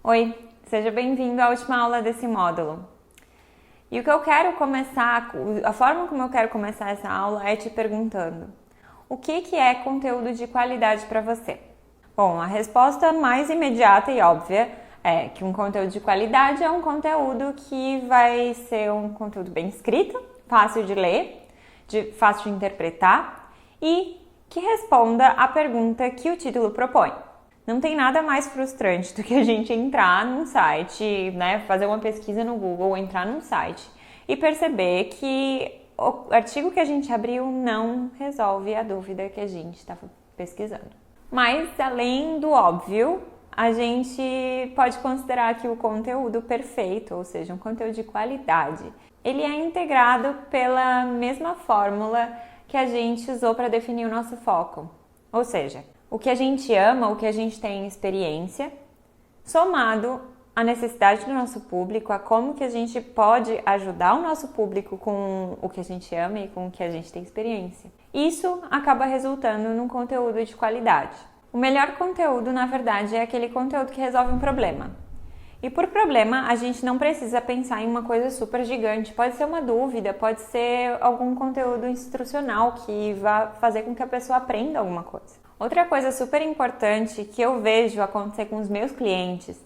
Oi, seja bem-vindo à última aula desse módulo. E o que eu quero começar, a forma como eu quero começar essa aula é te perguntando: o que é conteúdo de qualidade para você? Bom, a resposta mais imediata e óbvia é que um conteúdo de qualidade é um conteúdo que vai ser um conteúdo bem escrito, fácil de ler, fácil de interpretar e que responda à pergunta que o título propõe. Não tem nada mais frustrante do que a gente entrar num site, fazer uma pesquisa no Google, ou entrar num site e perceber que o artigo que a gente abriu não resolve a dúvida que a gente estava pesquisando. Mas, além do óbvio, a gente pode considerar que o conteúdo perfeito, ou seja, um conteúdo de qualidade, ele é integrado pela mesma fórmula que a gente usou para definir o nosso foco. Ou seja, o que a gente ama, o que a gente tem experiência, somado à necessidade do nosso público, a como que a gente pode ajudar o nosso público com o que a gente ama e com o que a gente tem experiência. Isso acaba resultando num conteúdo de qualidade. O melhor conteúdo, na verdade, é aquele conteúdo que resolve um problema. E por problema, a gente não precisa pensar em uma coisa super gigante. Pode ser uma dúvida, pode ser algum conteúdo instrucional que vá fazer com que a pessoa aprenda alguma coisa. Outra coisa super importante que eu vejo acontecer com os meus clientes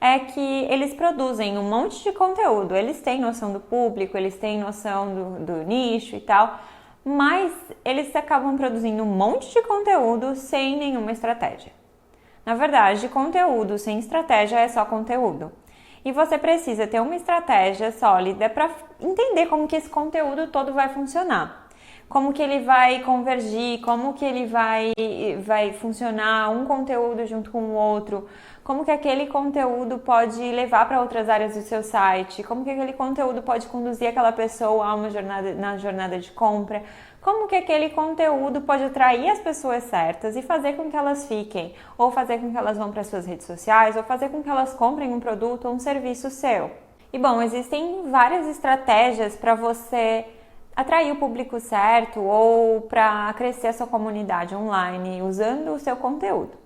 é que eles produzem um monte de conteúdo. Eles têm noção do público, eles têm noção do nicho e tal, mas eles acabam produzindo um monte de conteúdo sem nenhuma estratégia. Na verdade, conteúdo sem estratégia é só conteúdo. E você precisa ter uma estratégia sólida para entender como que esse conteúdo todo vai funcionar. Como que ele vai convergir, como que ele vai funcionar um conteúdo junto com o outro, como que aquele conteúdo pode levar para outras áreas do seu site, como que aquele conteúdo pode conduzir aquela pessoa a na jornada de compra, como que aquele conteúdo pode atrair as pessoas certas e fazer com que elas fiquem, ou fazer com que elas vão para suas redes sociais, ou fazer com que elas comprem um produto ou um serviço seu. E bom, existem várias estratégias para você atrair o público certo ou para crescer a sua comunidade online usando o seu conteúdo.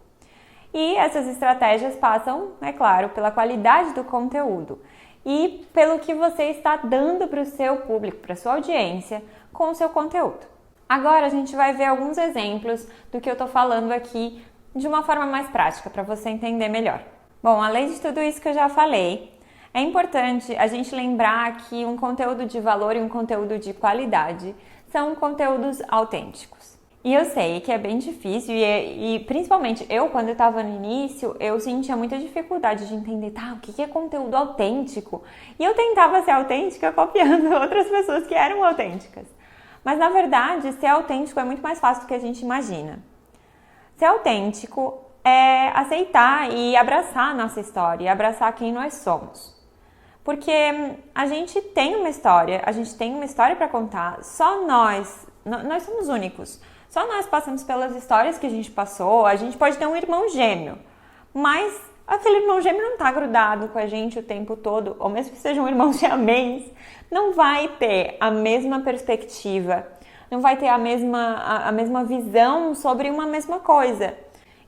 E essas estratégias passam, é claro, pela qualidade do conteúdo e pelo que você está dando para o seu público, para a sua audiência, com o seu conteúdo. Agora a gente vai ver alguns exemplos do que eu estou falando aqui de uma forma mais prática, para você entender melhor. Bom, além de tudo isso que eu já falei, é importante a gente lembrar que um conteúdo de valor e um conteúdo de qualidade são conteúdos autênticos. E eu sei que é bem difícil e principalmente eu, quando eu estava no início, eu sentia muita dificuldade de entender, o que é conteúdo autêntico? E eu tentava ser autêntica copiando outras pessoas que eram autênticas. Mas na verdade, ser autêntico é muito mais fácil do que a gente imagina. Ser autêntico é aceitar e abraçar a nossa história, abraçar quem nós somos. Porque a gente tem uma história para contar, só nós somos únicos, só nós passamos pelas histórias que a gente passou. A gente pode ter um irmão gêmeo, mas aquele irmão gêmeo não está grudado com a gente o tempo todo, ou mesmo que seja um irmão siamês, não vai ter a mesma perspectiva, não vai ter a mesma visão sobre uma mesma coisa.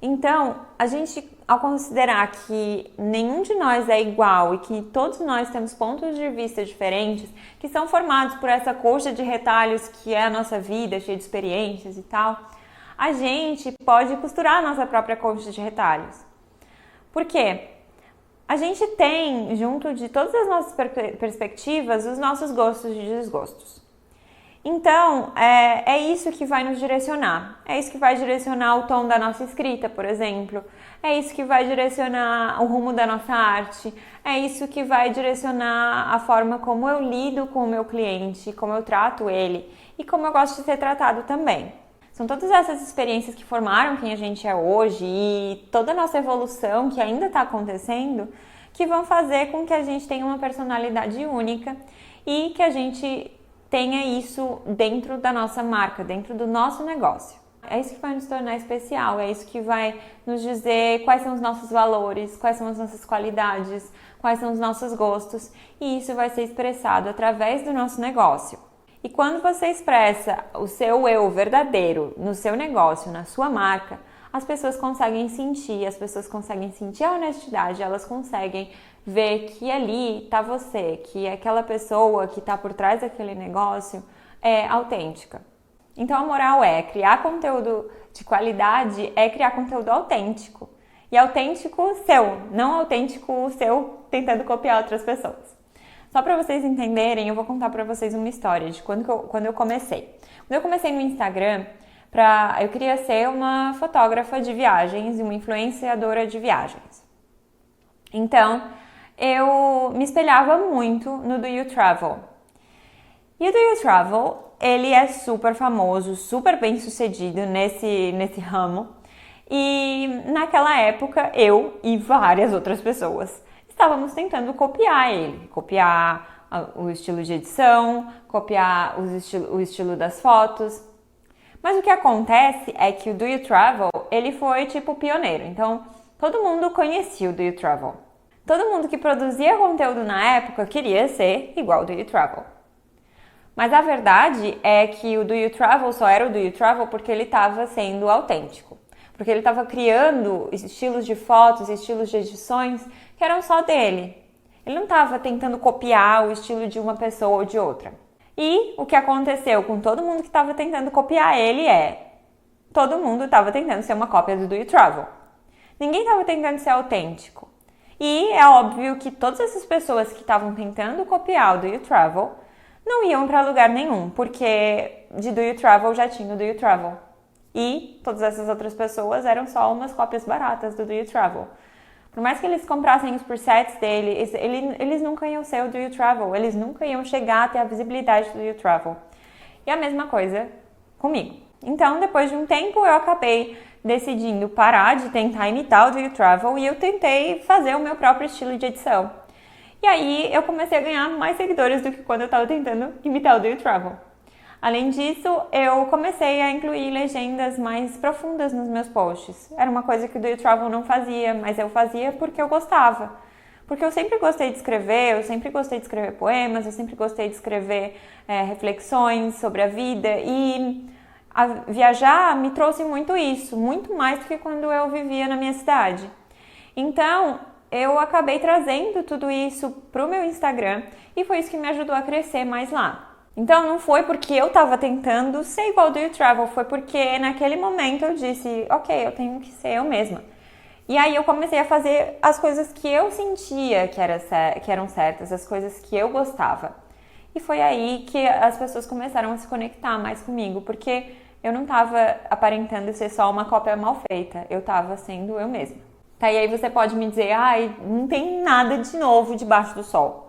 Então, a gente, ao considerar que nenhum de nós é igual e que todos nós temos pontos de vista diferentes, que são formados por essa coxa de retalhos que é a nossa vida, cheia de experiências e tal, a gente pode costurar a nossa própria coxa de retalhos. Por quê? A gente tem, junto de todas as nossas perspectivas, os nossos gostos e desgostos. Então, é isso que vai nos direcionar. É isso que vai direcionar o tom da nossa escrita, por exemplo. É isso que vai direcionar o rumo da nossa arte. É isso que vai direcionar a forma como eu lido com o meu cliente, como eu trato ele e como eu gosto de ser tratado também. São todas essas experiências que formaram quem a gente é hoje e toda a nossa evolução que ainda está acontecendo que vão fazer com que a gente tenha uma personalidade única e que a gente tenha isso dentro da nossa marca, dentro do nosso negócio. É isso que vai nos tornar especial, é isso que vai nos dizer quais são os nossos valores, quais são as nossas qualidades, quais são os nossos gostos, e isso vai ser expressado através do nosso negócio. E quando você expressa o seu eu verdadeiro no seu negócio, na sua marca, as pessoas conseguem sentir a honestidade, elas conseguem ver que ali tá você, que aquela pessoa que tá por trás daquele negócio é autêntica. Então a moral é, criar conteúdo de qualidade é criar conteúdo autêntico. E autêntico seu, não autêntico seu tentando copiar outras pessoas. Só para vocês entenderem, eu vou contar para vocês uma história de quando eu comecei. Quando eu comecei no Instagram, eu queria ser uma fotógrafa de viagens e uma influenciadora de viagens. Então, eu me espelhava muito no Do You Travel. E o Do You Travel, ele é super famoso, super bem sucedido nesse ramo. E naquela época, eu e várias outras pessoas estávamos tentando copiar ele. Copiar o estilo de edição, copiar o estilo das fotos. Mas o que acontece é que o Do You Travel, ele foi tipo pioneiro. Então, todo mundo conhecia o Do You Travel. Todo mundo que produzia conteúdo na época queria ser igual ao Do You Travel. Mas a verdade é que o Do You Travel só era o Do You Travel porque ele estava sendo autêntico. Porque ele estava criando estilos de fotos, estilos de edições que eram só dele. Ele não estava tentando copiar o estilo de uma pessoa ou de outra. E o que aconteceu com todo mundo que estava tentando copiar ele todo mundo estava tentando ser uma cópia do Do You Travel. Ninguém estava tentando ser autêntico. E é óbvio que todas essas pessoas que estavam tentando copiar o Do You Travel não iam para lugar nenhum, porque de Do You Travel já tinha o Do You Travel. E todas essas outras pessoas eram só umas cópias baratas do Do You Travel. Por mais que eles comprassem os presets dele, eles nunca iam ser o Do You Travel, eles nunca iam chegar a ter a visibilidade do Do You Travel. E a mesma coisa comigo. Então, depois de um tempo, eu acabei decidindo parar de tentar imitar o Do You Travel e eu tentei fazer o meu próprio estilo de edição. E aí, eu comecei a ganhar mais seguidores do que quando eu estava tentando imitar o Do You Travel. Além disso, eu comecei a incluir legendas mais profundas nos meus posts. Era uma coisa que o Do You Travel não fazia, mas eu fazia porque eu gostava. Porque eu sempre gostei de escrever, eu sempre gostei de escrever poemas, eu sempre gostei de escrever reflexões sobre a vida. E viajar me trouxe muito isso, muito mais do que quando eu vivia na minha cidade. Então, eu acabei trazendo tudo isso para o meu Instagram e foi isso que me ajudou a crescer mais lá. Então não foi porque eu estava tentando ser igual ao Do You Travel, foi porque naquele momento eu disse, ok, eu tenho que ser eu mesma. E aí eu comecei a fazer as coisas que eu sentia que eram certas, as coisas que eu gostava. E foi aí que as pessoas começaram a se conectar mais comigo, porque eu não estava aparentando ser só uma cópia mal feita, eu estava sendo eu mesma. Tá, e aí você pode me dizer, ai, não tem nada de novo debaixo do sol.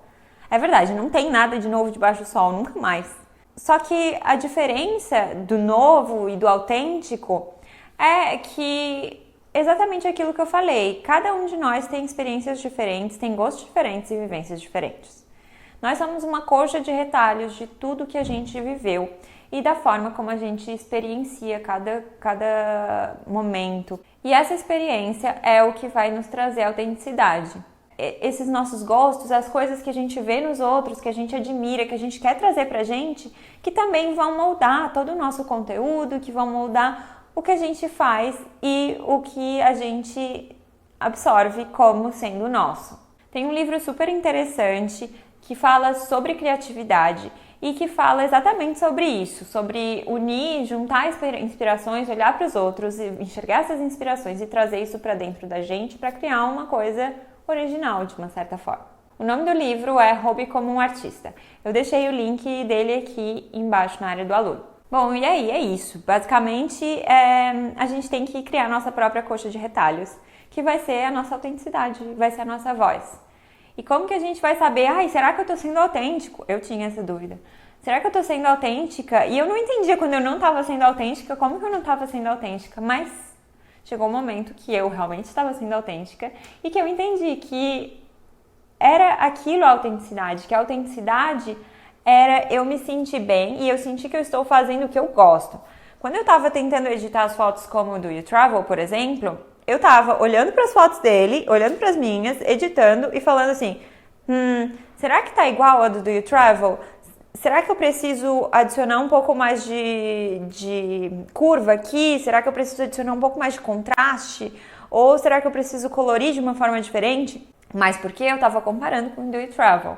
É verdade, não tem nada de novo debaixo do sol, nunca mais. Só que a diferença do novo e do autêntico é que exatamente aquilo que eu falei. Cada um de nós tem experiências diferentes, tem gostos diferentes e vivências diferentes. Nós somos uma coxa de retalhos de tudo que a gente viveu e da forma como a gente experiencia cada momento. E essa experiência é o que vai nos trazer autenticidade. Esses nossos gostos, as coisas que a gente vê nos outros, que a gente admira, que a gente quer trazer pra gente, que também vão moldar todo o nosso conteúdo, que vão moldar o que a gente faz e o que a gente absorve como sendo nosso. Tem um livro super interessante que fala sobre criatividade e que fala exatamente sobre isso, sobre unir, juntar inspirações, olhar para os outros, enxergar essas inspirações e trazer isso para dentro da gente para criar uma coisa original, de uma certa forma. O nome do livro é Roube como um Artista. Eu deixei o link dele aqui embaixo na área do aluno. Bom, e aí é isso. Basicamente, a gente tem que criar a nossa própria coxa de retalhos, que vai ser a nossa autenticidade, vai ser a nossa voz. E como que a gente vai saber, será que eu tô sendo autêntico? Eu tinha essa dúvida. Será que eu tô sendo autêntica? E eu não entendia quando eu não estava sendo autêntica, como que eu não estava sendo autêntica, mas chegou um momento que eu realmente estava sendo autêntica e que eu entendi que era aquilo a autenticidade, que a autenticidade era eu me sentir bem e eu sentir que eu estou fazendo o que eu gosto. Quando eu estava tentando editar as fotos como o Do You Travel, por exemplo, eu estava olhando para as fotos dele, olhando para as minhas, editando e falando assim, será que tá igual a do You Travel? será que eu preciso adicionar um pouco mais de curva aqui? Será que eu preciso adicionar um pouco mais de contraste? Ou será que eu preciso colorir de uma forma diferente? Mas porque eu estava comparando com o Do It Travel.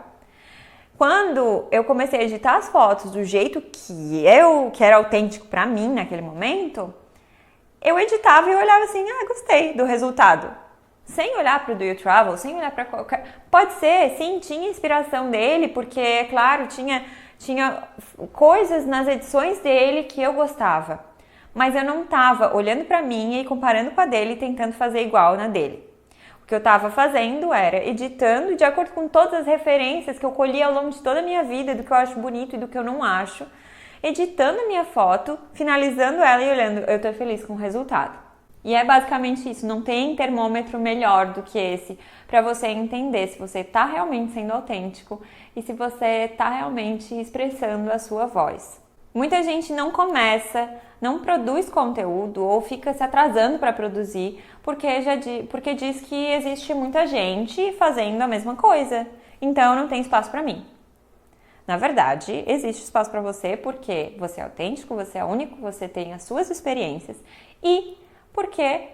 Quando eu comecei a editar as fotos do jeito que era autêntico pra mim naquele momento, eu editava e eu olhava assim, gostei do resultado. Sem olhar para o Do You Travel, sem olhar para qualquer... Pode ser, sim, tinha inspiração dele, porque, é claro, tinha coisas nas edições dele que eu gostava. Mas eu não estava olhando para mim e comparando com a dele e tentando fazer igual na dele. O que eu estava fazendo era editando de acordo com todas as referências que eu colhi ao longo de toda a minha vida, do que eu acho bonito e do que eu não acho, editando a minha foto, finalizando ela e olhando, eu tô feliz com o resultado. E é basicamente isso, não tem termômetro melhor do que esse para você entender se você está realmente sendo autêntico e se você está realmente expressando a sua voz. Muita gente não começa, não produz conteúdo ou fica se atrasando para produzir porque diz que existe muita gente fazendo a mesma coisa, então não tem espaço para mim. Na verdade, existe espaço para você porque você é autêntico, você é único, você tem as suas experiências e porque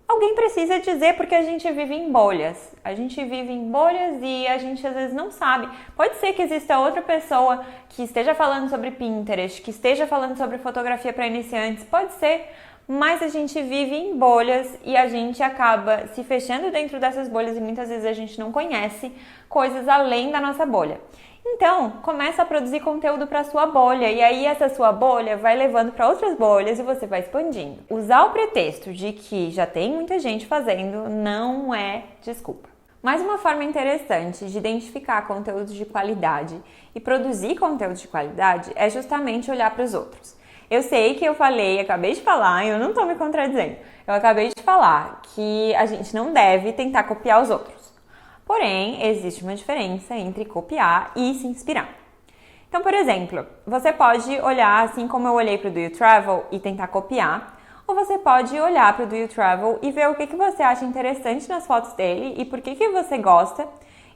alguém precisa dizer, porque a gente vive em bolhas. A gente vive em bolhas e a gente às vezes não sabe. Pode ser que exista outra pessoa que esteja falando sobre Pinterest, que esteja falando sobre fotografia para iniciantes, pode ser, mas a gente vive em bolhas e a gente acaba se fechando dentro dessas bolhas e muitas vezes a gente não conhece coisas além da nossa bolha. Então, começa a produzir conteúdo para sua bolha e aí essa sua bolha vai levando para outras bolhas e você vai expandindo. Usar o pretexto de que já tem muita gente fazendo não é desculpa. Mais uma forma interessante de identificar conteúdos de qualidade e produzir conteúdo de qualidade é justamente olhar para os outros. Eu sei que acabei de falar, e eu não estou me contradizendo, eu acabei de falar que a gente não deve tentar copiar os outros. Porém, existe uma diferença entre copiar e se inspirar. Então, por exemplo, você pode olhar assim como eu olhei para o Do You Travel e tentar copiar, ou você pode olhar para o Do You Travel e ver o que você acha interessante nas fotos dele e por que você gosta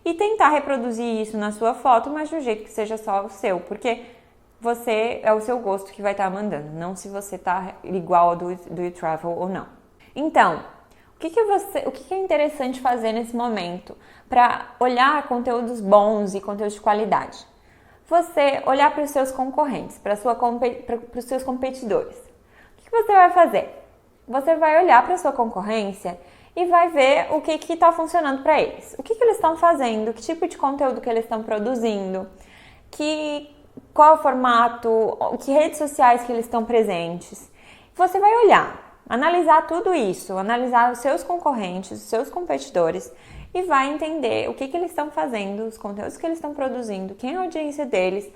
e tentar reproduzir isso na sua foto, mas de um jeito que seja só o seu, porque você é o seu gosto que vai estar mandando, não se você está igual ao Do You Travel ou não. Então, o que é interessante fazer nesse momento para olhar conteúdos bons e conteúdos de qualidade? Você olhar para os seus concorrentes, para os seus competidores. O que você vai fazer? Você vai olhar para a sua concorrência e vai ver o que está funcionando para eles. O que eles estão fazendo, que tipo de conteúdo que eles estão produzindo, qual é o formato, que redes sociais que eles estão presentes. Você vai olhar, analisar tudo isso, analisar os seus concorrentes, os seus competidores e vai entender o que eles estão fazendo, os conteúdos que eles estão produzindo, quem é a audiência deles.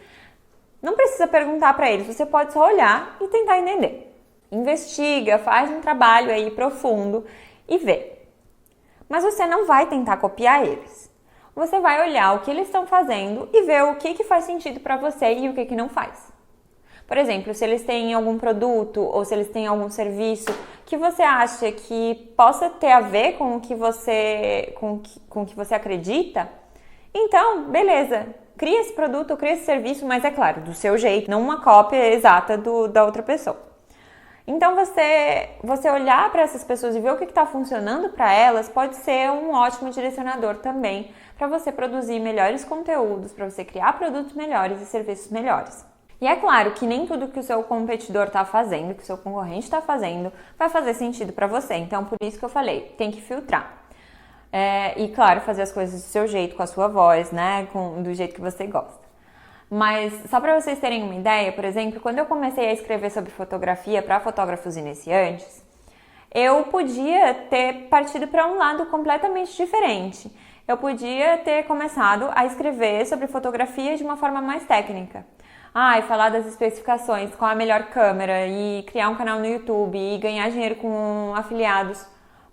Não precisa perguntar para eles, você pode só olhar e tentar entender. Investiga, faz um trabalho aí profundo e vê. Mas você não vai tentar copiar eles. Você vai olhar o que eles estão fazendo e ver o que faz sentido para você e o que não faz. Por exemplo, se eles têm algum produto ou se eles têm algum serviço que você acha que possa ter a ver com o que você acredita, então, beleza, cria esse produto, cria esse serviço, mas é claro, do seu jeito, não uma cópia exata da outra pessoa. Então, você olhar para essas pessoas e ver o que está funcionando para elas pode ser um ótimo direcionador também para você produzir melhores conteúdos, para você criar produtos melhores e serviços melhores. E é claro que nem tudo que o seu competidor está fazendo, que o seu concorrente está fazendo, vai fazer sentido para você. Então, por isso que eu falei, tem que filtrar. E, claro, fazer as coisas do seu jeito, com a sua voz, né? Do jeito que você gosta. Mas, só para vocês terem uma ideia, por exemplo, quando eu comecei a escrever sobre fotografia para fotógrafos iniciantes, eu podia ter partido para um lado completamente diferente. Eu podia ter começado a escrever sobre fotografia de uma forma mais técnica. E falar das especificações, qual a melhor câmera, e criar um canal no YouTube, e ganhar dinheiro com afiliados.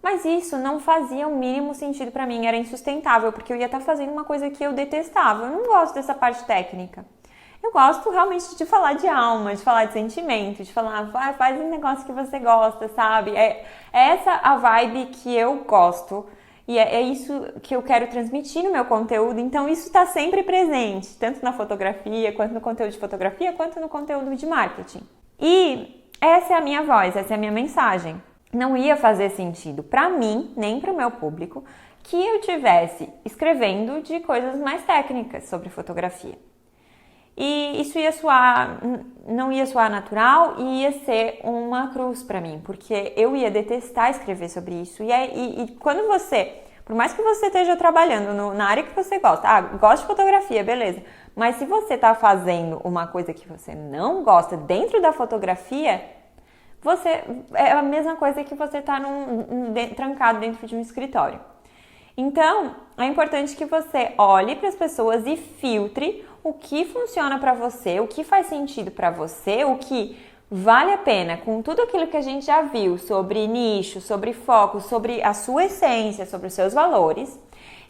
Mas isso não fazia o mínimo sentido para mim, era insustentável, porque eu ia estar fazendo uma coisa que eu detestava. Eu não gosto dessa parte técnica. Eu gosto realmente de falar de alma, de falar de sentimento, de falar, faz um negócio que você gosta, sabe? É essa a vibe que eu gosto. e é isso que eu quero transmitir no meu conteúdo, então isso está sempre presente, tanto na fotografia, quanto no conteúdo de fotografia, quanto no conteúdo de marketing. E essa é a minha voz, essa é a minha mensagem. Não ia fazer sentido para mim, nem para o meu público, que eu tivesse escrevendo de coisas mais técnicas sobre fotografia. E isso não ia soar natural e ia ser uma cruz para mim, porque eu ia detestar escrever sobre isso. E quando você, por mais que você esteja trabalhando na área que você gosta, gosta de fotografia, beleza, mas se você está fazendo uma coisa que você não gosta dentro da fotografia, é a mesma coisa que você está trancado dentro de um escritório. Então, é importante que você olhe para as pessoas e filtre o que funciona para você, o que faz sentido para você, o que vale a pena, com tudo aquilo que a gente já viu sobre nicho, sobre foco, sobre a sua essência, sobre os seus valores,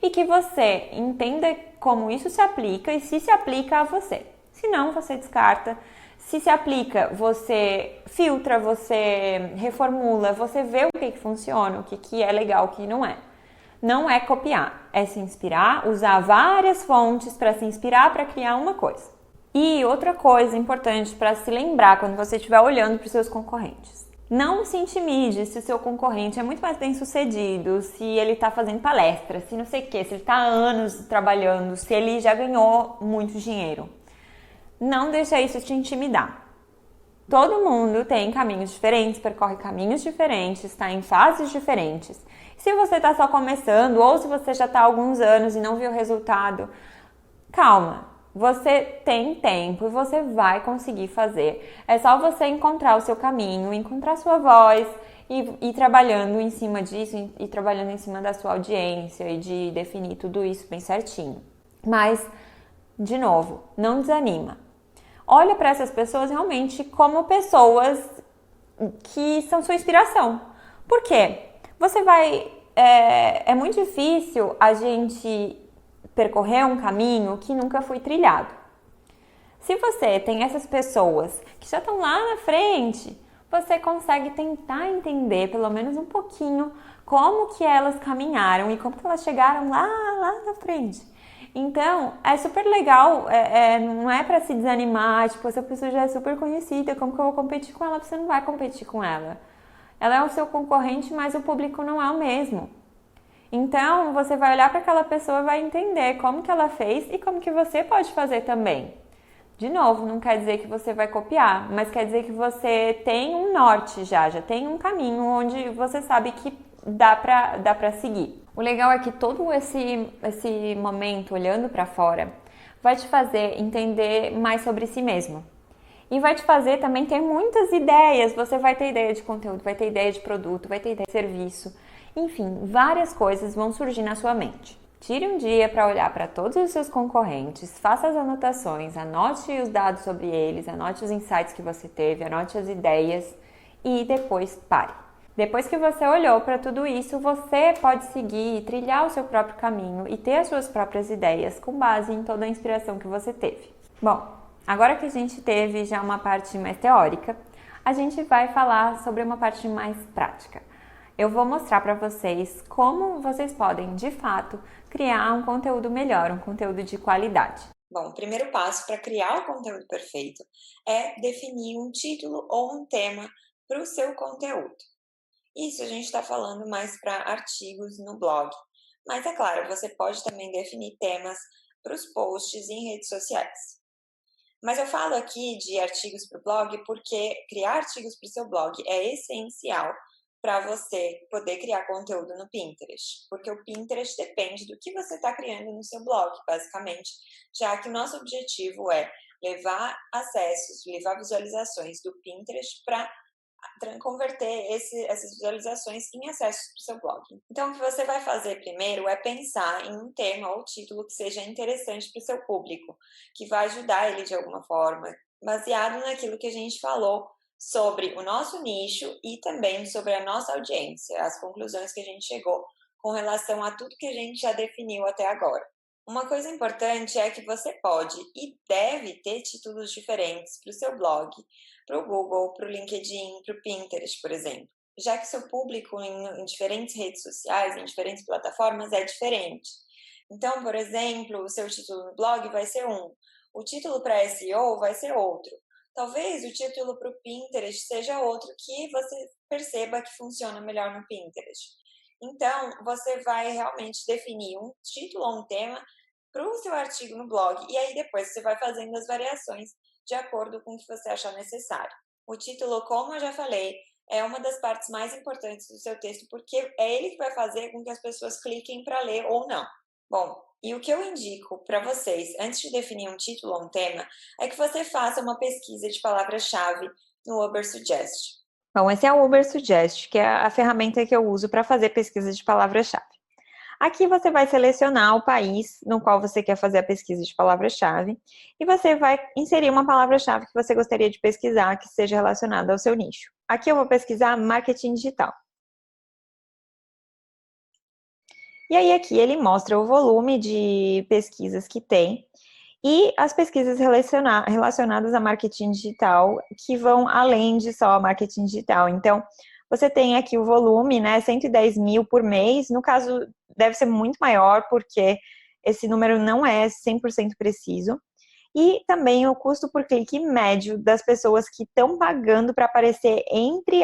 e que você entenda como isso se aplica e se aplica a você. Se não, você descarta. Se aplica, você filtra, você reformula, você vê o que funciona, o que é legal, o que não é. Não é copiar, é se inspirar, usar várias fontes para se inspirar para criar uma coisa. E outra coisa importante para se lembrar quando você estiver olhando para os seus concorrentes. Não se intimide se o seu concorrente é muito mais bem sucedido, se ele está fazendo palestra, se não sei o que, se ele está há anos trabalhando, se ele já ganhou muito dinheiro. Não deixa isso te intimidar. Todo mundo tem caminhos diferentes, percorre caminhos diferentes, está em fases diferentes. Se você está só começando ou se você já está há alguns anos e não viu o resultado, calma, você tem tempo e você vai conseguir fazer. É só você encontrar o seu caminho, encontrar a sua voz e trabalhando em cima disso e trabalhando em cima da sua audiência e de definir tudo isso bem certinho. Mas, de novo, não desanima. Olha para essas pessoas realmente como pessoas que são sua inspiração. Por quê? Você vai... É muito difícil a gente percorrer um caminho que nunca foi trilhado. Se você tem essas pessoas que já estão lá na frente, você consegue tentar entender pelo menos um pouquinho como que elas caminharam e como que elas chegaram lá na frente. Então, é super legal, não é pra se desanimar, tipo, essa pessoa já é super conhecida, como que eu vou competir com ela? Você não vai competir com ela. Ela é o seu concorrente, mas o público não é o mesmo. Então, você vai olhar para aquela pessoa e vai entender como que ela fez e como que você pode fazer também. De novo, não quer dizer que você vai copiar, mas quer dizer que você tem um norte já tem um caminho onde você sabe que dá pra seguir. O legal é que todo esse momento olhando para fora vai te fazer entender mais sobre si mesmo. E vai te fazer também ter muitas ideias. Você vai ter ideia de conteúdo, vai ter ideia de produto, vai ter ideia de serviço. Enfim, várias coisas vão surgir na sua mente. Tire um dia para olhar para todos os seus concorrentes, faça as anotações, anote os dados sobre eles, anote os insights que você teve, anote as ideias e depois pare. Depois que você olhou para tudo isso, você pode seguir, trilhar o seu próprio caminho e ter as suas próprias ideias com base em toda a inspiração que você teve. Bom, agora que a gente teve já uma parte mais teórica, a gente vai falar sobre uma parte mais prática. Eu vou mostrar para vocês como vocês podem, de fato, criar um conteúdo melhor, um conteúdo de qualidade. Bom, o primeiro passo para criar o conteúdo perfeito é definir um título ou um tema para o seu conteúdo. Isso a gente está falando mais para artigos no blog, mas é claro, você pode também definir temas para os posts em redes sociais. Mas eu falo aqui de artigos para o blog porque criar artigos para o seu blog é essencial para você poder criar conteúdo no Pinterest, porque o Pinterest depende do que você está criando no seu blog, basicamente, já que o nosso objetivo é levar acessos, levar visualizações do Pinterest para converter essas visualizações em acessos para o seu blog. Então, o que você vai fazer primeiro é pensar em um tema ou título que seja interessante para o seu público, que vai ajudar ele de alguma forma, baseado naquilo que a gente falou sobre o nosso nicho e também sobre a nossa audiência, as conclusões que a gente chegou com relação a tudo que a gente já definiu até agora. Uma coisa importante é que você pode e deve ter títulos diferentes para o seu blog, para o Google, para o LinkedIn, para o Pinterest, por exemplo. já que seu público em diferentes redes sociais, em diferentes plataformas, é diferente. Então, por exemplo, o seu título no blog vai ser um, o título para SEO vai ser outro. Talvez o título para o Pinterest seja outro que você perceba que funciona melhor no Pinterest. Então, você vai realmente definir um título ou um tema para o seu artigo no blog e aí depois você vai fazendo as variações de acordo com o que você achar necessário. O título, como eu já falei, é uma das partes mais importantes do seu texto, porque é ele que vai fazer com que as pessoas cliquem para ler ou não. Bom, e o que eu indico para vocês, antes de definir um título ou um tema, é que você faça uma pesquisa de palavra-chave no Ubersuggest. Bom, esse é o Ubersuggest, que é a ferramenta que eu uso para fazer pesquisa de palavra-chave. Aqui você vai selecionar o país no qual você quer fazer a pesquisa de palavra-chave e você vai inserir uma palavra-chave que você gostaria de pesquisar que seja relacionada ao seu nicho. Aqui eu vou pesquisar marketing digital. E aí aqui ele mostra o volume de pesquisas que tem e as pesquisas relacionadas a marketing digital que vão além de só marketing digital. Então, você tem aqui o volume, né, 110 mil por mês, no caso deve ser muito maior, porque esse número não é 100% preciso, e também o custo por clique médio das pessoas que estão pagando para aparecer entre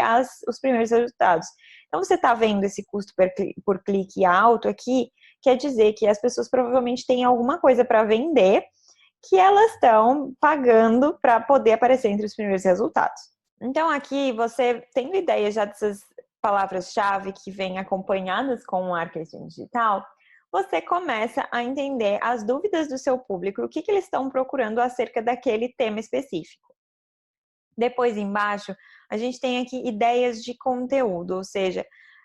os primeiros resultados. Então, você está vendo esse custo por clique alto aqui, quer dizer que as pessoas provavelmente têm alguma coisa para vender, que elas estão pagando para poder aparecer entre os primeiros resultados. Então, aqui, você tendo ideia já dessas palavras-chave que vêm acompanhadas com o marketing digital, você começa a entender as dúvidas do seu público, o que eles estão procurando acerca daquele tema específico. Depois, embaixo, a gente tem aqui ideias de conteúdo, ou seja,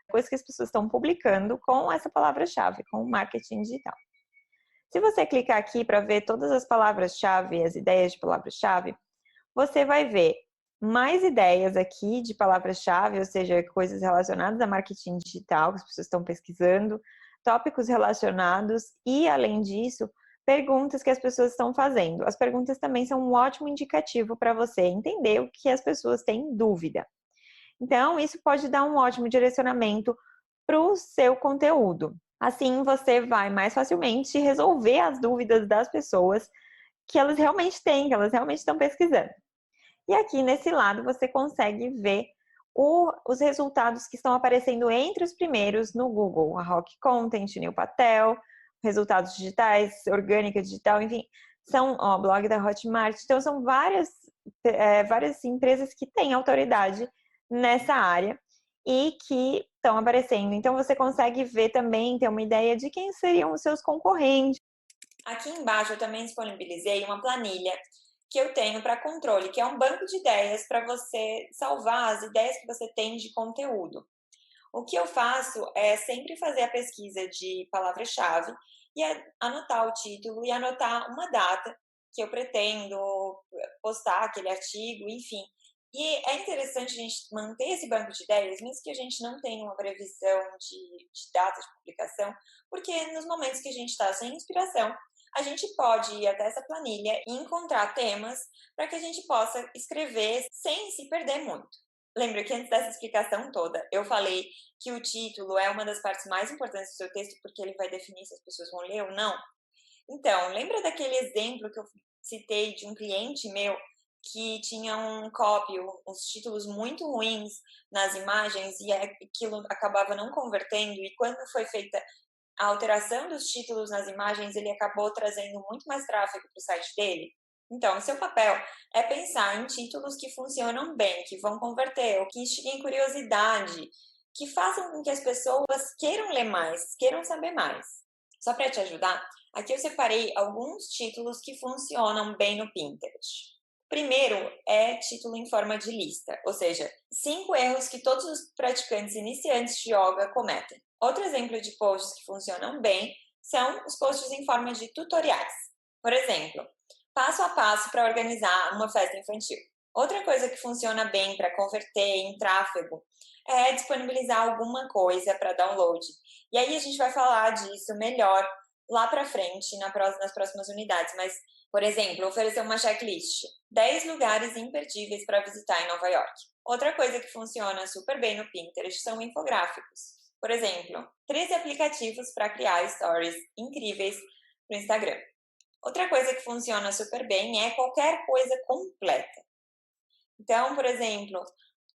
coisas que as pessoas estão publicando com essa palavra-chave, com o marketing digital. Se você clicar aqui para ver todas as palavras-chave, as ideias de palavra-chave, você vai ver mais ideias aqui de palavras-chave, ou seja, coisas relacionadas a marketing digital que as pessoas estão pesquisando, tópicos relacionados e, além disso, perguntas que as pessoas estão fazendo. As perguntas também são um ótimo indicativo para você entender o que as pessoas têm dúvida. Então, isso pode dar um ótimo direcionamento para o seu conteúdo. Assim, você vai mais facilmente resolver as dúvidas das pessoas que elas realmente têm, que elas realmente estão pesquisando. E aqui nesse lado você consegue ver os resultados que estão aparecendo entre os primeiros no Google. A Rock Content, Neil Patel, resultados digitais, orgânica digital, enfim, são blog da Hotmart. Então, são várias empresas que têm autoridade nessa área e que estão aparecendo. Então, você consegue ver também, ter uma ideia de quem seriam os seus concorrentes. Aqui embaixo eu também disponibilizei uma planilha que eu tenho para controle, que é um banco de ideias para você salvar as ideias que você tem de conteúdo. O que eu faço é sempre fazer a pesquisa de palavra-chave e anotar o título e anotar uma data que eu pretendo postar aquele artigo, enfim. E é interessante a gente manter esse banco de ideias, mesmo que a gente não tenha uma previsão de data de publicação, porque nos momentos que a gente está sem inspiração, a gente pode ir até essa planilha e encontrar temas para que a gente possa escrever sem se perder muito. Lembra que antes dessa explicação toda, eu falei que o título é uma das partes mais importantes do seu texto, porque ele vai definir se as pessoas vão ler ou não? Então, lembra daquele exemplo que eu citei de um cliente meu que tinha um copy, uns títulos muito ruins nas imagens e aquilo acabava não convertendo, e quando foi feita a alteração dos títulos nas imagens, ele acabou trazendo muito mais tráfego para o site dele? Então, o seu papel é pensar em títulos que funcionam bem, que vão converter, ou que instiguem curiosidade, que façam com que as pessoas queiram ler mais, queiram saber mais. Só para te ajudar, aqui eu separei alguns títulos que funcionam bem no Pinterest. Primeiro é título em forma de lista, ou seja, 5 erros que todos os praticantes iniciantes de yoga cometem. Outro exemplo de posts que funcionam bem são os posts em forma de tutoriais. Por exemplo, passo a passo para organizar uma festa infantil. Outra coisa que funciona bem para converter em tráfego é disponibilizar alguma coisa para download. E aí a gente vai falar disso melhor lá para frente, nas próximas unidades. Mas, por exemplo, oferecer uma checklist. 10 lugares imperdíveis para visitar em Nova York. Outra coisa que funciona super bem no Pinterest são infográficos. Por exemplo, 13 aplicativos para criar stories incríveis no Instagram. Outra coisa que funciona super bem é qualquer coisa completa. Então, por exemplo,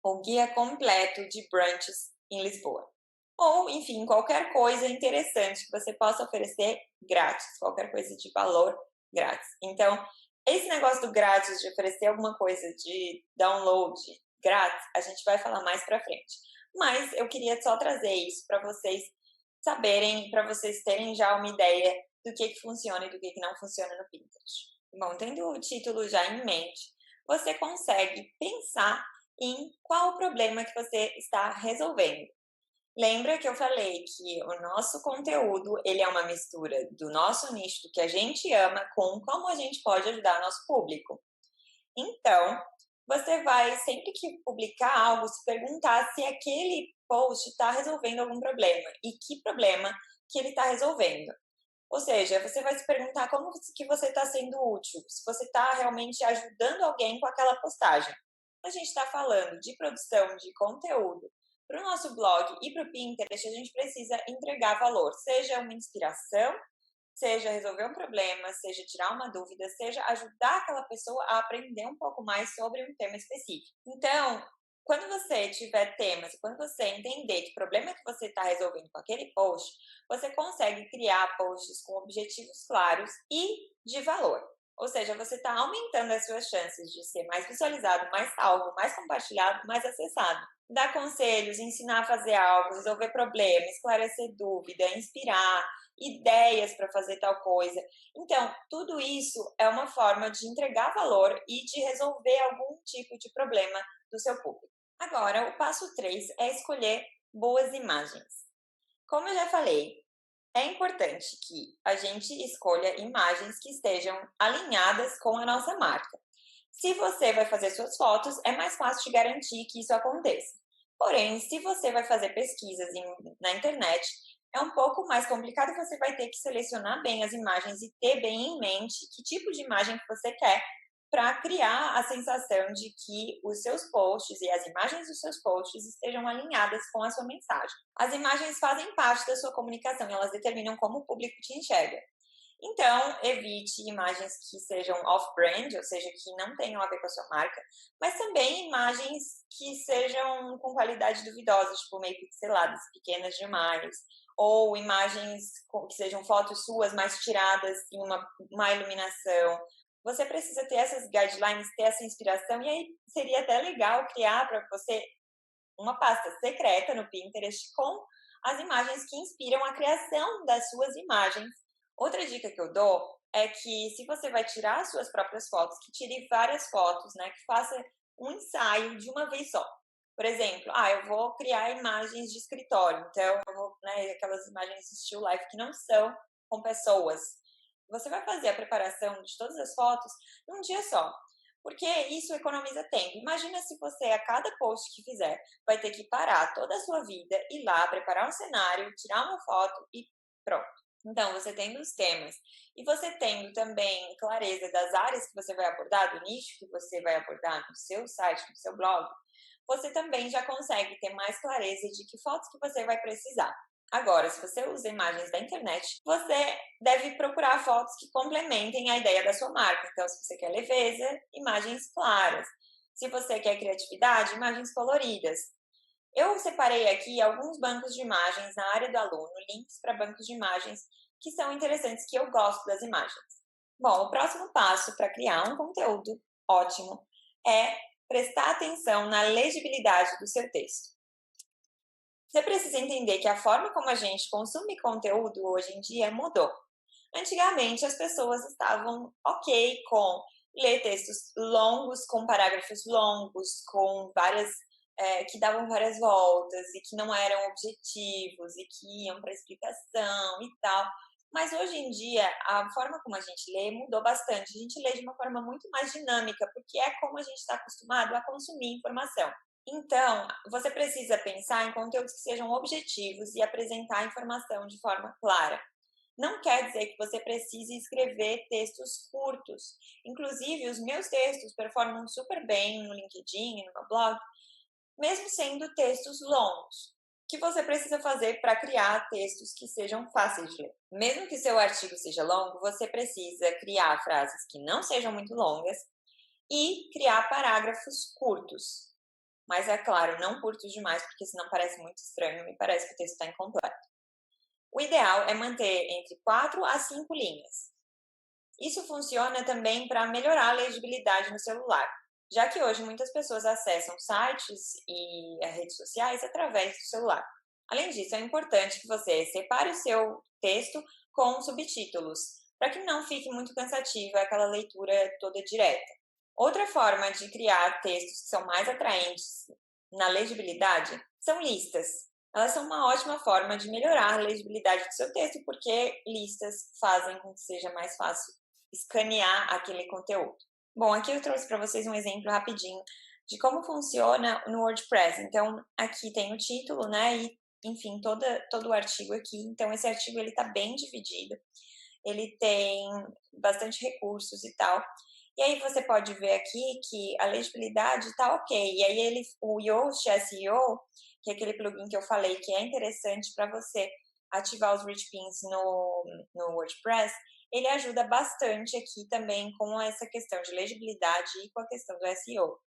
o guia completo de brunches em Lisboa. Ou, enfim, qualquer coisa interessante que você possa oferecer grátis, qualquer coisa de valor grátis. Então, esse negócio do grátis, de oferecer alguma coisa de download grátis, a gente vai falar mais pra frente. Mas eu queria só trazer isso para vocês saberem, para vocês terem já uma ideia do que funciona e do que não funciona no Pinterest. Bom, tendo o título já em mente, você consegue pensar em qual o problema que você está resolvendo. Lembra que eu falei que o nosso conteúdo, ele é uma mistura do nosso nicho, do que a gente ama, com como a gente pode ajudar o nosso público. Então, você vai, sempre que publicar algo, se perguntar se aquele post está resolvendo algum problema e que problema que ele está resolvendo. Ou seja, você vai se perguntar como que você está sendo útil, se você está realmente ajudando alguém com aquela postagem. A gente está falando de produção de conteúdo para o nosso blog e para o Pinterest, a gente precisa entregar valor, seja uma inspiração, seja resolver um problema, seja tirar uma dúvida, seja ajudar aquela pessoa a aprender um pouco mais sobre um tema específico. Então, quando você tiver temas, quando você entender que problema que você está resolvendo com aquele post, você consegue criar posts com objetivos claros e de valor. Ou seja, você está aumentando as suas chances de ser mais visualizado, mais salvo, mais compartilhado, mais acessado. Dar conselhos, ensinar a fazer algo, resolver problemas, esclarecer dúvida, inspirar, ideias para fazer tal coisa. Então, tudo isso é uma forma de entregar valor e de resolver algum tipo de problema do seu público. Agora, o passo 3 é escolher boas imagens. Como eu já falei, é importante que a gente escolha imagens que estejam alinhadas com a nossa marca. Se você vai fazer suas fotos, é mais fácil de garantir que isso aconteça. Porém, se você vai fazer pesquisas na internet, é um pouco mais complicado, você vai ter que selecionar bem as imagens e ter bem em mente que tipo de imagem que você quer para criar a sensação de que os seus posts e as imagens dos seus posts estejam alinhadas com a sua mensagem. As imagens fazem parte da sua comunicação, elas determinam como o público te enxerga. Então, evite imagens que sejam off-brand, ou seja, que não tenham a ver com a sua marca, mas também imagens que sejam com qualidade duvidosa, tipo meio pixeladas, pequenas demais, ou imagens que sejam fotos suas, mais tiradas em uma má iluminação. Você precisa ter essas guidelines, ter essa inspiração, e aí seria até legal criar para você uma pasta secreta no Pinterest com as imagens que inspiram a criação das suas imagens. Outra dica que eu dou é que, se você vai tirar as suas próprias fotos, que tire várias fotos, né? Que faça um ensaio de uma vez só. Por exemplo, eu vou criar imagens de escritório, então eu vou, né, aquelas imagens still life que não são com pessoas. Você vai fazer a preparação de todas as fotos num dia só, porque isso economiza tempo. Imagina se você, a cada post que fizer, vai ter que parar toda a sua vida, ir lá, preparar um cenário, tirar uma foto e pronto. Então, você tendo os temas e você tendo também clareza das áreas que você vai abordar, do nicho que você vai abordar no seu site, no seu blog, você também já consegue ter mais clareza de que fotos que você vai precisar. Agora, se você usa imagens da internet, você deve procurar fotos que complementem a ideia da sua marca. Então, se você quer leveza, imagens claras. Se você quer criatividade, imagens coloridas. Eu separei aqui alguns bancos de imagens na área do aluno, links para bancos de imagens que são interessantes, que eu gosto das imagens. Bom, o próximo passo para criar um conteúdo ótimo é prestar atenção na legibilidade do seu texto. Você precisa entender que a forma como a gente consome conteúdo hoje em dia mudou. Antigamente, as pessoas estavam ok com ler textos longos, com parágrafos longos, com que davam várias voltas e que não eram objetivos e que iam para explicação e tal. Mas hoje em dia, a forma como a gente lê mudou bastante. A gente lê de uma forma muito mais dinâmica, porque é como a gente está acostumado a consumir informação. Então, você precisa pensar em conteúdos que sejam objetivos e apresentar a informação de forma clara. Não quer dizer que você precise escrever textos curtos. Inclusive, os meus textos performam super bem no LinkedIn, no meu blog, mesmo sendo textos longos. O que você precisa fazer para criar textos que sejam fáceis de ler? Mesmo que seu artigo seja longo, você precisa criar frases que não sejam muito longas e criar parágrafos curtos. Mas é claro, não curtos demais, porque senão parece muito estranho e parece que o texto está incompleto. O ideal é manter entre 4 a 5 linhas. Isso funciona também para melhorar a legibilidade no celular, já que hoje muitas pessoas acessam sites e redes sociais através do celular. Além disso, é importante que você separe o seu texto com subtítulos, para que não fique muito cansativa aquela leitura toda direta. Outra forma de criar textos que são mais atraentes na legibilidade são listas. Elas são uma ótima forma de melhorar a legibilidade do seu texto, porque listas fazem com que seja mais fácil escanear aquele conteúdo. Bom, aqui eu trouxe para vocês um exemplo rapidinho de como funciona no WordPress. Então, aqui tem o título, né, e, enfim, todo o artigo aqui. Então, esse artigo ele está bem dividido, ele tem bastante recursos e tal. E aí você pode ver aqui que a legibilidade está ok. E aí o Yoast SEO, que é aquele plugin que eu falei que é interessante para você ativar os rich pins no WordPress, ele ajuda bastante aqui também com essa questão de legibilidade e com a questão do SEO.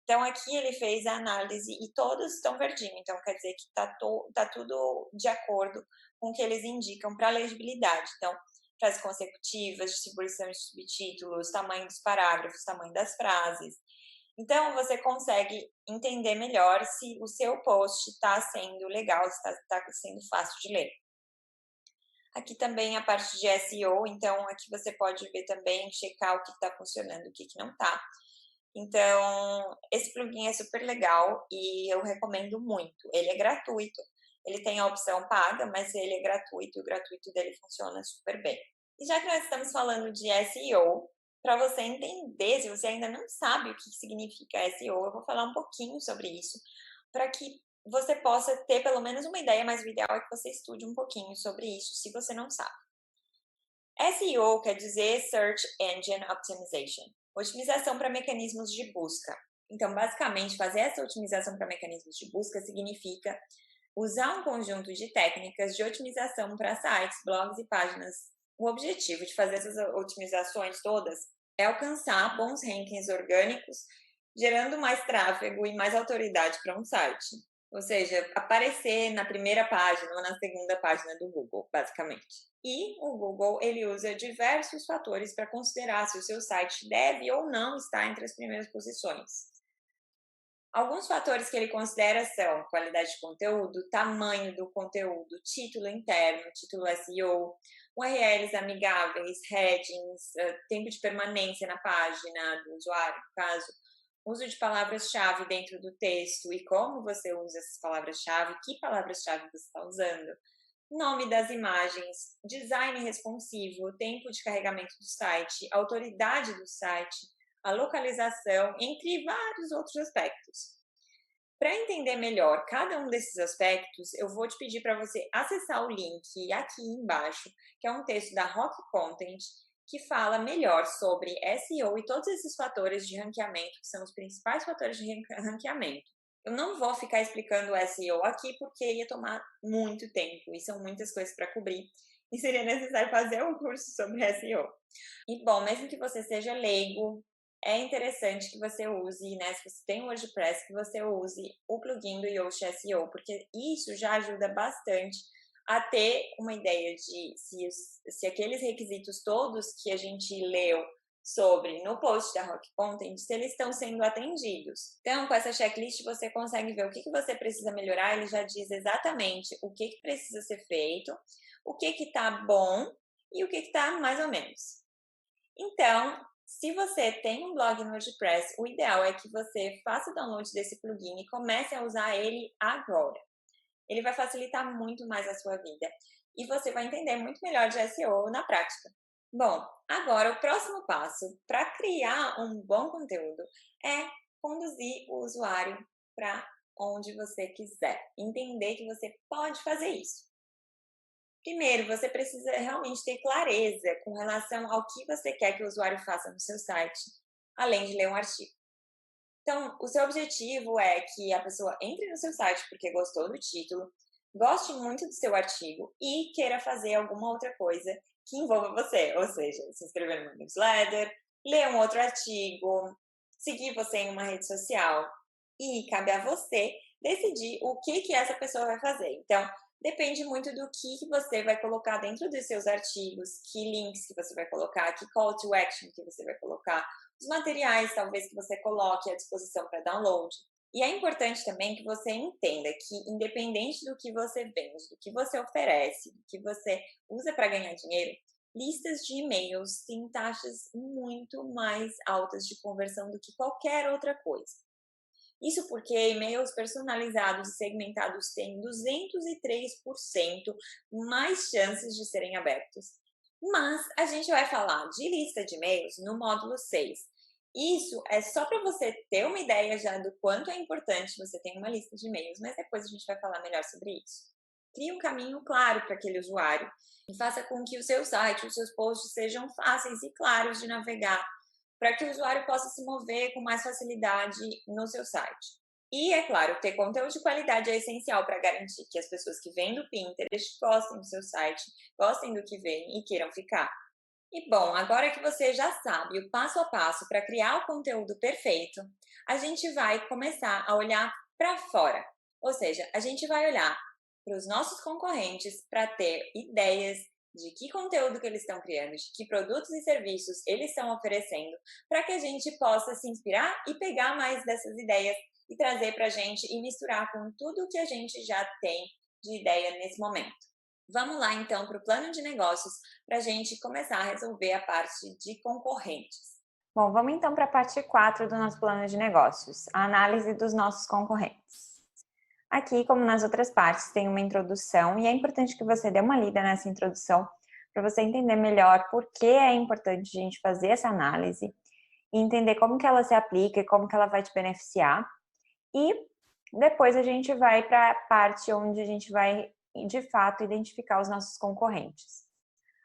Então, aqui ele fez a análise e todos estão verdinho, então quer dizer que tá tudo de acordo com o que eles indicam para a legibilidade. Então, frases consecutivas, distribuição de subtítulos, tamanho dos parágrafos, tamanho das frases. Então, você consegue entender melhor se o seu post está sendo legal, se está sendo fácil de ler. Aqui também a parte de SEO, então aqui você pode ver também, checar o que está funcionando, o que não está. Então, esse plugin é super legal e eu recomendo muito. Ele é gratuito, ele tem a opção paga, mas ele é gratuito e o gratuito dele funciona super bem. E já que nós estamos falando de SEO, para você entender, se você ainda não sabe o que significa SEO, eu vou falar um pouquinho sobre isso, para que você possa ter pelo menos uma ideia, mas o ideal é que você estude um pouquinho sobre isso, se você não sabe. SEO quer dizer Search Engine Optimization, otimização para mecanismos de busca. Então, basicamente, fazer essa otimização para mecanismos de busca significa usar um conjunto de técnicas de otimização para sites, blogs e páginas. O objetivo de fazer essas otimizações todas é alcançar bons rankings orgânicos, gerando mais tráfego e mais autoridade para um site. Ou seja, aparecer na primeira página ou na segunda página do Google, basicamente. E o Google, ele usa diversos fatores para considerar se o seu site deve ou não estar entre as primeiras posições. Alguns fatores que ele considera são qualidade de conteúdo, tamanho do conteúdo, título interno, título SEO, URLs amigáveis, headings, tempo de permanência na página do usuário, no caso, uso de palavras-chave dentro do texto e como você usa essas palavras-chave, que palavras-chave você está usando, nome das imagens, design responsivo, tempo de carregamento do site, autoridade do site, a localização, entre vários outros aspectos. Para entender melhor cada um desses aspectos, eu vou te pedir para você acessar o link aqui embaixo, que é um texto da Rock Content, que fala melhor sobre SEO e todos esses fatores de ranqueamento, que são os principais fatores de ranqueamento. Eu não vou ficar explicando o SEO aqui, porque ia tomar muito tempo, e são muitas coisas para cobrir, e seria necessário fazer um curso sobre SEO. E bom, mesmo que você seja leigo, é interessante que você use, né, se você tem o WordPress, que você use o plugin do Yoast SEO, porque isso já ajuda bastante a ter uma ideia de se aqueles requisitos todos que a gente leu sobre no post da Rock Content, se eles estão sendo atendidos. Então, com essa checklist, você consegue ver o que você precisa melhorar, ele já diz exatamente o que precisa ser feito, o que está bom e o que está mais ou menos. Então, se você tem um blog no WordPress, o ideal é que você faça o download desse plugin e comece a usar ele agora. Ele vai facilitar muito mais a sua vida e você vai entender muito melhor de SEO na prática. Bom, agora o próximo passo para criar um bom conteúdo é conduzir o usuário para onde você quiser. Entender que você pode fazer isso. Primeiro, você precisa realmente ter clareza com relação ao que você quer que o usuário faça no seu site, além de ler um artigo. Então, o seu objetivo é que a pessoa entre no seu site porque gostou do título, goste muito do seu artigo e queira fazer alguma outra coisa que envolva você, ou seja, se inscrever no newsletter, ler um outro artigo, seguir você em uma rede social. E cabe a você decidir o que essa pessoa vai fazer. Então, depende muito do que você vai colocar dentro dos seus artigos, que links que você vai colocar, que call to action que você vai colocar, os materiais talvez que você coloque à disposição para download. E é importante também que você entenda que, independente do que você vende, do que você oferece, do que você usa para ganhar dinheiro, listas de e-mails têm taxas muito mais altas de conversão do que qualquer outra coisa. Isso porque e-mails personalizados e segmentados têm 203% mais chances de serem abertos. Mas a gente vai falar de lista de e-mails no módulo 6. Isso é só para você ter uma ideia já do quanto é importante você ter uma lista de e-mails, mas depois a gente vai falar melhor sobre isso. Crie um caminho claro para aquele usuário e faça com que o seu site, os seus posts sejam fáceis e claros de navegar, para que o usuário possa se mover com mais facilidade no seu site. E, é claro, ter conteúdo de qualidade é essencial para garantir que as pessoas que vêm do Pinterest gostem do seu site, gostem do que veem e queiram ficar. E, bom, agora que você já sabe o passo a passo para criar o conteúdo perfeito, a gente vai começar a olhar para fora. Ou seja, a gente vai olhar para os nossos concorrentes para ter ideias de que conteúdo que eles estão criando, de que produtos e serviços eles estão oferecendo, para que a gente possa se inspirar e pegar mais dessas ideias e trazer para a gente e misturar com tudo que a gente já tem de ideia nesse momento. Vamos lá então para o plano de negócios para a gente começar a resolver a parte de concorrentes. Bom, vamos então para a parte 4 do nosso plano de negócios, a análise dos nossos concorrentes. Aqui, como nas outras partes, tem uma introdução e é importante que você dê uma lida nessa introdução para você entender melhor por que é importante a gente fazer essa análise e entender como que ela se aplica e como que ela vai te beneficiar. E depois a gente vai para a parte onde a gente vai, de fato, identificar os nossos concorrentes.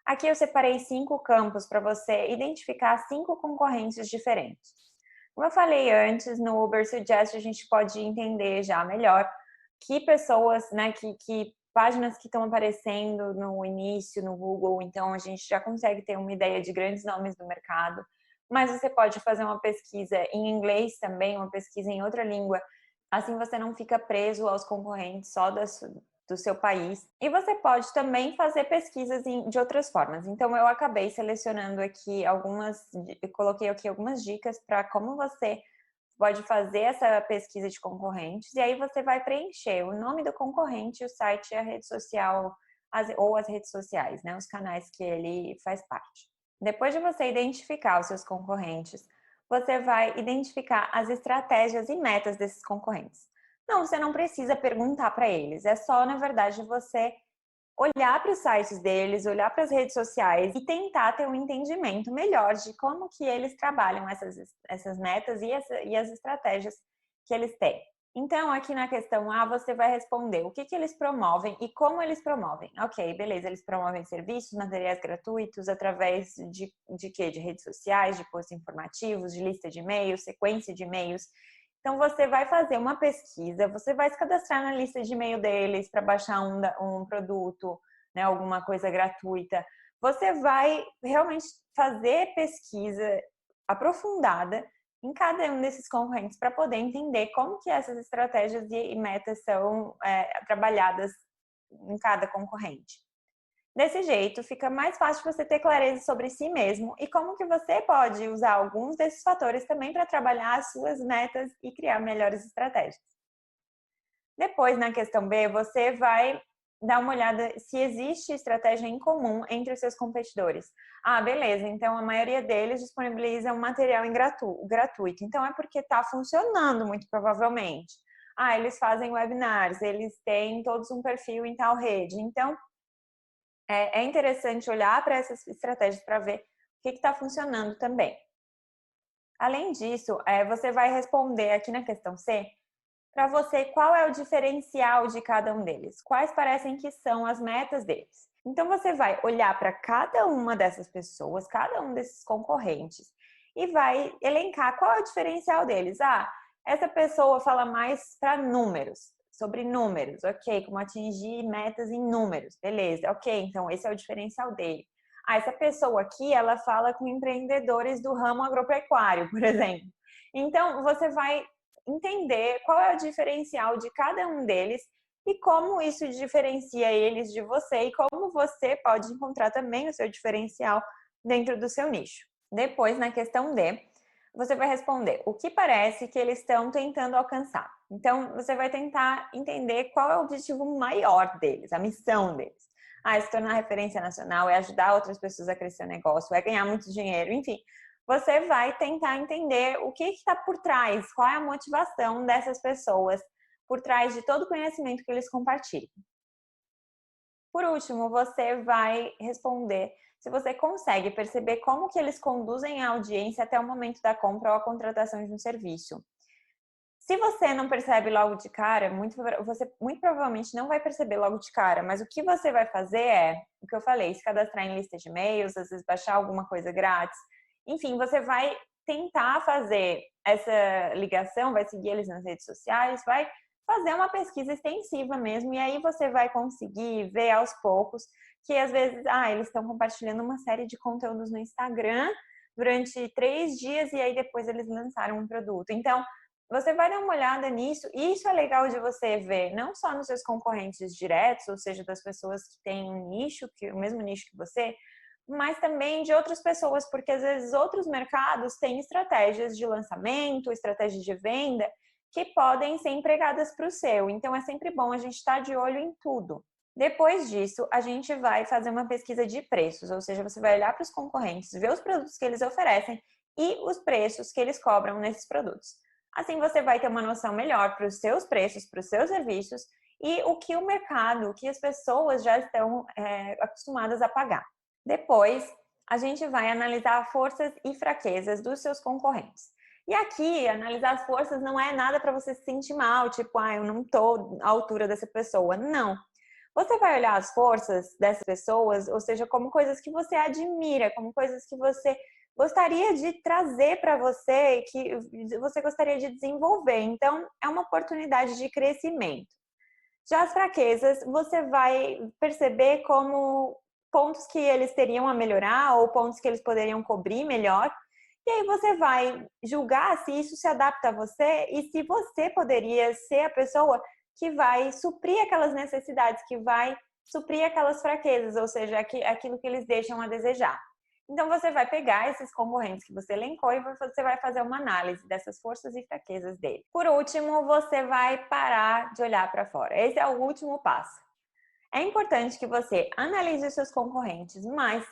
Aqui eu separei 5 campos para você identificar 5 concorrentes diferentes. Como eu falei antes, no Uber Suggest a gente pode entender já melhor que pessoas, né, que páginas que estão aparecendo no início, no Google, então a gente já consegue ter uma ideia de grandes nomes do mercado, mas você pode fazer uma pesquisa em inglês também, uma pesquisa em outra língua, assim você não fica preso aos concorrentes só do seu país. E você pode também fazer pesquisas de outras formas. Então eu acabei selecionando aqui coloquei aqui algumas dicas para como você pode fazer essa pesquisa de concorrentes e aí você vai preencher o nome do concorrente, o site, a rede social ou as redes sociais, né, os canais que ele faz parte. Depois de você identificar os seus concorrentes, você vai identificar as estratégias e metas desses concorrentes. Não, você não precisa perguntar para eles, é só, na verdade, você olhar para os sites deles, olhar para as redes sociais e tentar ter um entendimento melhor de como que eles trabalham essas metas e as estratégias que eles têm. Então, aqui na questão A, você vai responder o que eles promovem e como eles promovem. Ok, beleza, eles promovem serviços, materiais gratuitos através de quê? De redes sociais, de posts informativos, de lista de e-mails, sequência de e-mails. Então, você vai fazer uma pesquisa, você vai se cadastrar na lista de e-mail deles para baixar um produto, né, alguma coisa gratuita. Você vai realmente fazer pesquisa aprofundada em cada um desses concorrentes para poder entender como que essas estratégias e metas são trabalhadas em cada concorrente. Desse jeito, fica mais fácil você ter clareza sobre si mesmo e como que você pode usar alguns desses fatores também para trabalhar as suas metas e criar melhores estratégias. Depois, na questão B, você vai dar uma olhada se existe estratégia em comum entre os seus competidores. Ah, beleza, então a maioria deles disponibiliza um material gratuito, então é porque está funcionando muito provavelmente. Ah, eles fazem webinars, eles têm todos um perfil em tal rede, então é interessante olhar para essas estratégias para ver o que está funcionando também. Além disso, você vai responder aqui na questão C, para você qual é o diferencial de cada um deles, quais parecem que são as metas deles. Então, você vai olhar para cada uma dessas pessoas, cada um desses concorrentes, e vai elencar qual é o diferencial deles. Ah, Essa pessoa fala mais para números, sobre números, ok, como atingir metas em números, beleza, ok, então esse é o diferencial dele. Ah, essa pessoa aqui, ela fala com empreendedores do ramo agropecuário, por exemplo. Então, você vai entender qual é o diferencial de cada um deles e como isso diferencia eles de você e como você pode encontrar também o seu diferencial dentro do seu nicho. Depois, na questão D, você vai responder o que parece que eles estão tentando alcançar. Então, você vai tentar entender qual é o objetivo maior deles, a missão deles. Ah, é se tornar referência nacional, é ajudar outras pessoas a crescer o negócio, é ganhar muito dinheiro, enfim. Você vai tentar entender o que está por trás, qual é a motivação dessas pessoas por trás de todo o conhecimento que eles compartilham. Por último, você vai responder se você consegue perceber como que eles conduzem a audiência até o momento da compra ou a contratação de um serviço. Se você não percebe logo de cara, você muito provavelmente não vai perceber logo de cara, mas o que você vai fazer é, o que eu falei, se cadastrar em lista de e-mails, às vezes baixar alguma coisa grátis. Enfim, você vai tentar fazer essa ligação, vai seguir eles nas redes sociais, vai fazer uma pesquisa extensiva mesmo, e aí você vai conseguir ver aos poucos que às vezes, eles estão compartilhando uma série de conteúdos no Instagram durante 3 dias e aí depois eles lançaram um produto. Então, você vai dar uma olhada nisso, e isso é legal de você ver, não só nos seus concorrentes diretos, ou seja, das pessoas que têm um nicho, o mesmo nicho que você, mas também de outras pessoas, porque às vezes outros mercados têm estratégias de lançamento, estratégias de venda, que podem ser empregadas para o seu. Então é sempre bom a gente estar de olho em tudo. Depois disso, a gente vai fazer uma pesquisa de preços, ou seja, você vai olhar para os concorrentes, ver os produtos que eles oferecem e os preços que eles cobram nesses produtos. Assim você vai ter uma noção melhor para os seus preços, para os seus serviços e o que o mercado, o que as pessoas já estão acostumadas a pagar. Depois, a gente vai analisar forças e fraquezas dos seus concorrentes. E aqui, analisar as forças não é nada para você se sentir mal, tipo, eu não estou à altura dessa pessoa. Não. Você vai olhar as forças dessas pessoas, ou seja, como coisas que você admira, como coisas que você gostaria de trazer para você, que você gostaria de desenvolver. Então, é uma oportunidade de crescimento. Já as fraquezas, você vai perceber como pontos que eles teriam a melhorar ou pontos que eles poderiam cobrir melhor. E aí você vai julgar se isso se adapta a você e se você poderia ser a pessoa que vai suprir aquelas necessidades, que vai suprir aquelas fraquezas, ou seja, aquilo que eles deixam a desejar. Então, você vai pegar esses concorrentes que você elencou e você vai fazer uma análise dessas forças e fraquezas dele. Por último, você vai parar de olhar para fora. Esse é o último passo. É importante que você analise os seus concorrentes, mas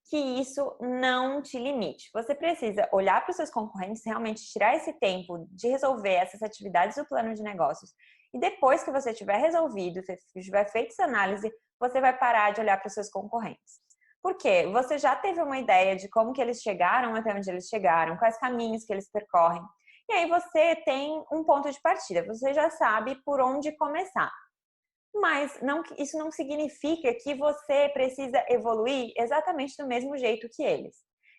que isso não te limite. Você precisa olhar para os seus concorrentes, realmente tirar esse tempo de resolver essas atividades do plano de negócios. E depois que você tiver resolvido, tiver feito essa análise, você vai parar de olhar para os seus concorrentes. Por quê? Você já teve uma ideia de como que eles chegaram até onde eles chegaram, quais caminhos que eles percorrem. E aí você tem um ponto de partida, você já sabe por onde começar. Mas isso não significa que você precisa evoluir exatamente do mesmo jeito que eles.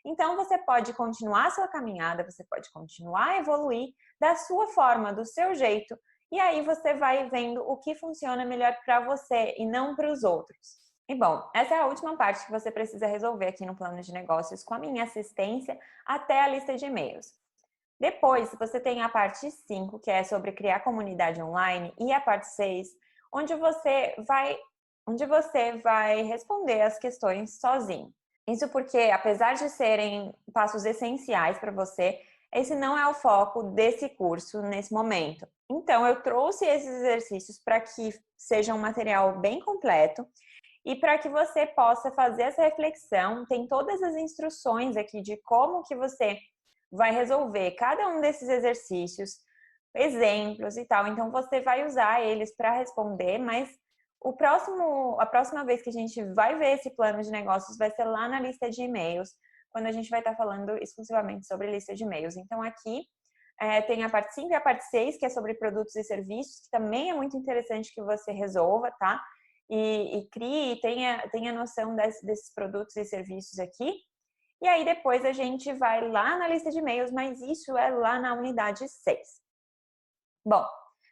Então, você pode continuar a sua caminhada, você pode continuar a evoluir da sua forma, do seu jeito, e aí você vai vendo o que funciona melhor para você e não para os outros. E bom, essa é a última parte que você precisa resolver aqui no plano de negócios com a minha assistência até a lista de e-mails. Depois, você tem a parte 5, que é sobre criar comunidade online, e a parte 6, onde você vai responder as questões sozinho. Isso porque, apesar de serem passos essenciais para você, esse não é o foco desse curso nesse momento. Então, eu trouxe esses exercícios para que seja um material bem completo e para que você possa fazer essa reflexão. Tem todas as instruções aqui de como que você vai resolver cada um desses exercícios, exemplos e tal. Então, você vai usar eles para responder, mas a próxima vez que a gente vai ver esse plano de negócios vai ser lá na lista de e-mails, quando a gente vai estar falando exclusivamente sobre lista de e-mails. Então, aqui tem a parte 5 e a parte 6, que é sobre produtos e serviços, que também é muito interessante que você resolva, tá? E crie, tenha noção desses produtos e serviços aqui. E aí depois a gente vai lá na lista de e-mails, mas isso é lá na unidade 6. Bom,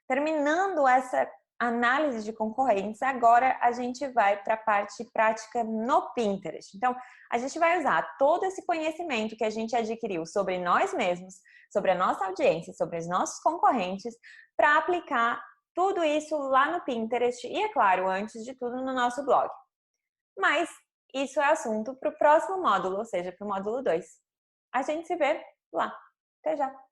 terminando essa análise de concorrentes, agora a gente vai para a parte prática no Pinterest. Então, a gente vai usar todo esse conhecimento que a gente adquiriu sobre nós mesmos, sobre a nossa audiência, sobre os nossos concorrentes, para aplicar tudo isso lá no Pinterest e, é claro, antes de tudo, no nosso blog. Mas isso é assunto para o próximo módulo, ou seja, para o módulo 2. A gente se vê lá. Até já!